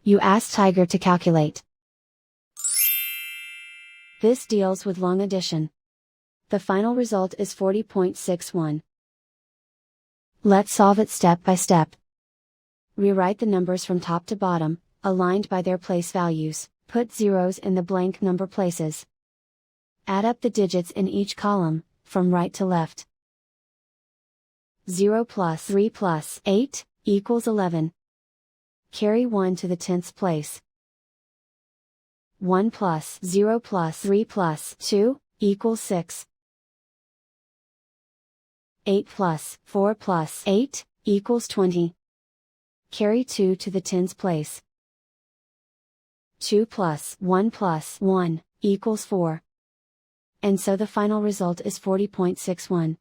You ask Tiger to calculate. This deals with long addition. The final result is 40.61. Let's solve it step by step. Rewrite the numbers from top to bottom, aligned by their place values. Put zeros in the blank number places. Add up the digits in each column, from right to left. 0 plus 3 plus 8 equals 11. Carry 1 to the 10th place. 1 plus 0 plus 3 plus 2 equals 6. 8 plus 4 plus 8 equals 20. Carry 2 to the 10th place. 2 plus 1 equals 4. And so the final result is 40.61.